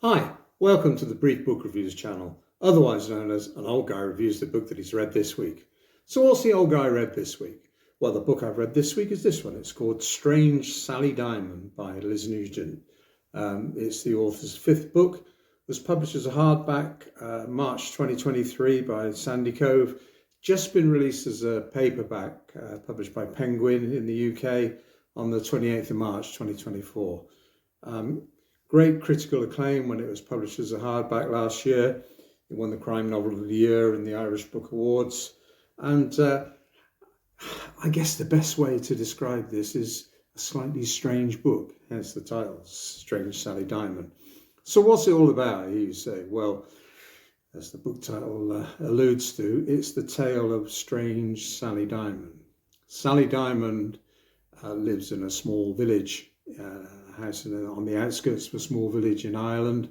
Hi, welcome to the Brief Book Reviews channel, otherwise known as An Old Guy Reviews the Book that he's read this week. So what's the old guy read this week? Well, the book I've read this week is this one. It's called Strange Sally Diamond by Liz Nugent. It's the author's fifth book. It was published as a hardback March 2023 by Sandy Cove. Just been released as a paperback, published by Penguin in the UK on the 28th of March 2024. Great critical acclaim when it was published as a hardback last year. It won the Crime Novel of the Year in the Irish Book Awards. And I guess the best way to describe this is a slightly strange book, hence the title, Strange Sally Diamond. So what's it all about, you say? Well, as the book title alludes to, it's the tale of Strange Sally Diamond. Sally Diamond lives in a small village, house on the outskirts of a small village in Ireland,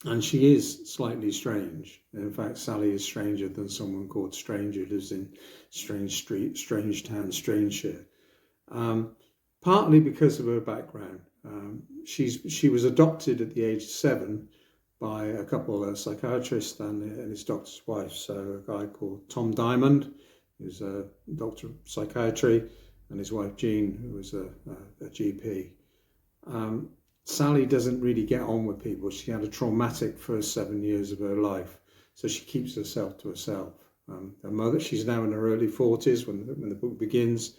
and she is slightly strange. In fact, Sally is stranger than someone called Strange, who lives in Strange Street, Strange Town, Strangeshire. Partly because of her background. She was adopted at the age of 7 by a couple, a psychiatrist and his doctor's wife. So a guy called Tom Diamond, who's a doctor of psychiatry, and his wife Jean, who was a GP. Sally doesn't really get on with people. She had a traumatic first 7 years of her life, so she keeps herself to herself. Her mother, she's now in her early 40s when the book begins.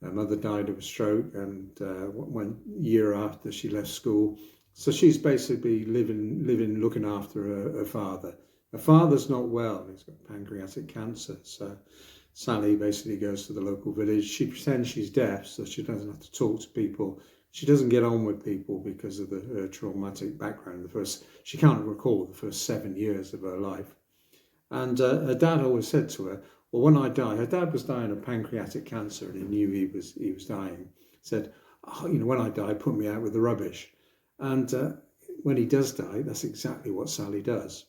Her mother died of a stroke, and 1 year after she left school. So she's basically living looking after her father. Her father's not well; he's got pancreatic cancer. So Sally basically goes to the local village. She pretends she's deaf, so she doesn't have to talk to people. She doesn't get on with people because of her traumatic background. She can't recall the first 7 years of her life. And her dad always said to her, well, when I die, her dad was dying of pancreatic cancer and he knew he was dying. He said, oh, when I die, put me out with the rubbish. And when he does die, that's exactly what Sally does.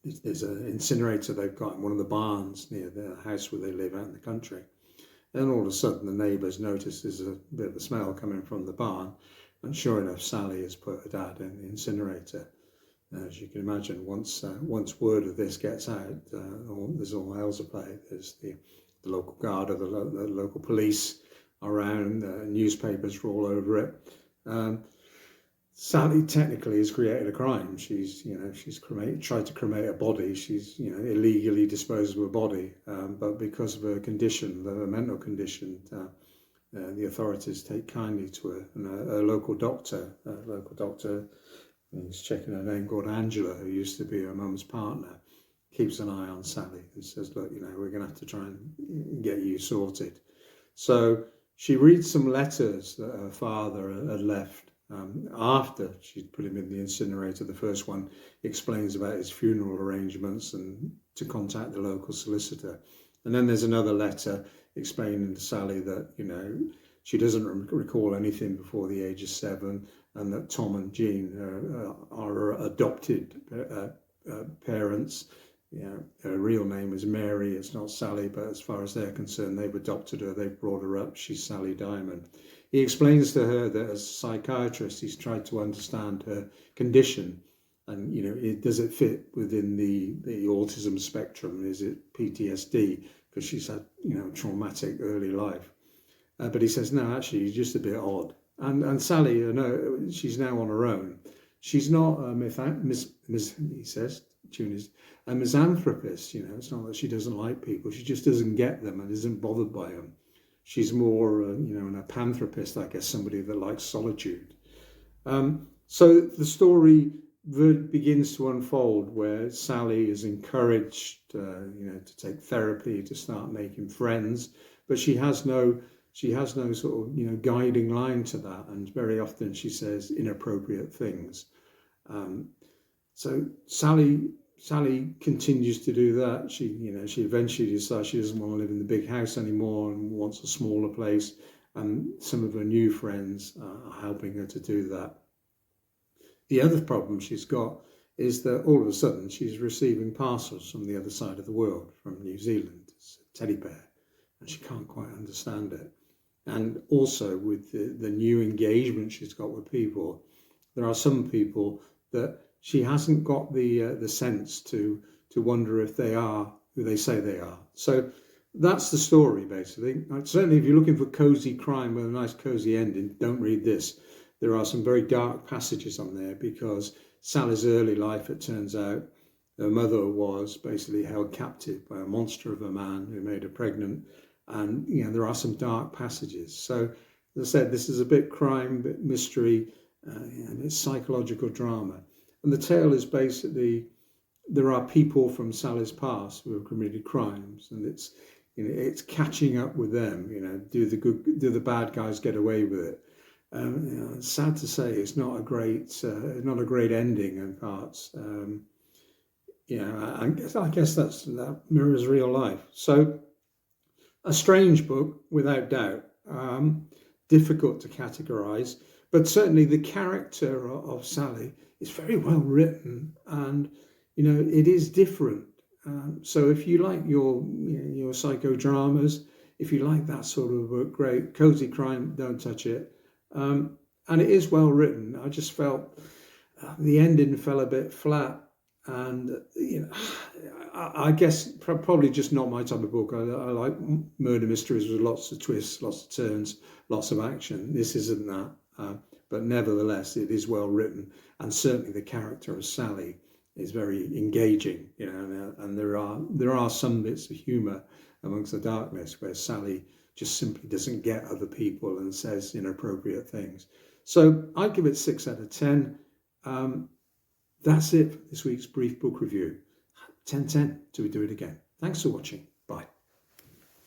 There's an incinerator they've got in one of the barns near the house where they live out in the country. Then all of a sudden the neighbours notice there's a bit of a smell coming from the barn, and sure enough, Sally has put her dad in the incinerator. As you can imagine, once word of this gets out, there's all hell's afloat. There's the local guard or the local police around, newspapers are all over it. Sally technically has created a crime. She's tried to cremate a body. She's illegally disposed of a body, but because of her condition, her mental condition, the authorities take kindly to her. And a local doctor, he's checking her name, called Angela, who used to be her mum's partner, keeps an eye on Sally and says, look, we're going to have to try and get you sorted. So she reads some letters that her father had left. After she'd put him in the incinerator. The first one explains about his funeral arrangements and to contact the local solicitor. And then there's another letter explaining to Sally that, she doesn't recall anything before the age of 7, and that Tom and Jean are adopted parents. Her real name is Mary, it's not Sally, but as far as they're concerned, they've adopted her, they've brought her up, she's Sally Diamond. He explains to her that as a psychiatrist, he's tried to understand her condition, and does it fit within the autism spectrum? Is it PTSD? Because she's had traumatic early life. But he says no, actually, he's just a bit odd. And Sally, she's now on her own. She's not he says, a misanthropist. It's not that she doesn't like people; she just doesn't get them and isn't bothered by them. She's more, an apanthropist, I guess, somebody that likes solitude. So the story begins to unfold where Sally is encouraged, to take therapy, to start making friends, but she has no sort of, guiding line to that, and very often she says inappropriate things. So Sally continues to do that. She eventually decides she doesn't want to live in the big house anymore and wants a smaller place. And some of her new friends are helping her to do that. The other problem she's got is that all of a sudden she's receiving parcels from the other side of the world, from New Zealand. It's a teddy bear, and she can't quite understand it. And also with the new engagement she's got with people, there are some people that she hasn't got the sense to wonder if they are who they say they are. So that's the story, basically. Certainly, if you're looking for cozy crime with a nice cozy ending, don't read this. There are some very dark passages on there because Sally's early life, it turns out, her mother was basically held captive by a monster of a man who made her pregnant. And, there are some dark passages. So, as I said, this is a bit crime, a bit mystery, and it's psychological drama. And the tale is basically, there are people from Sally's past who have committed crimes, and it's catching up with them. Do the bad guys get away with it? It's sad to say, it's not a great ending in parts. I guess that mirrors real life. So, a strange book, without doubt. Difficult to categorise, but certainly the character of Sally is very well written, and it is different. So if you like your psychodramas, if you like that sort of book, great. Cozy crime, don't touch it. And it is well written. I just felt the ending fell a bit flat, and I guess probably just not my type of book. I like murder mysteries with lots of twists, lots of turns, lots of action. This isn't that, but nevertheless, it is well written, and certainly the character of Sally is very engaging. And there are some bits of humour amongst the darkness where Sally just simply doesn't get other people and says inappropriate things. So I'd give it 6 out of 10. That's it for this week's brief book review. 10/10 till we do it again. Thanks for watching.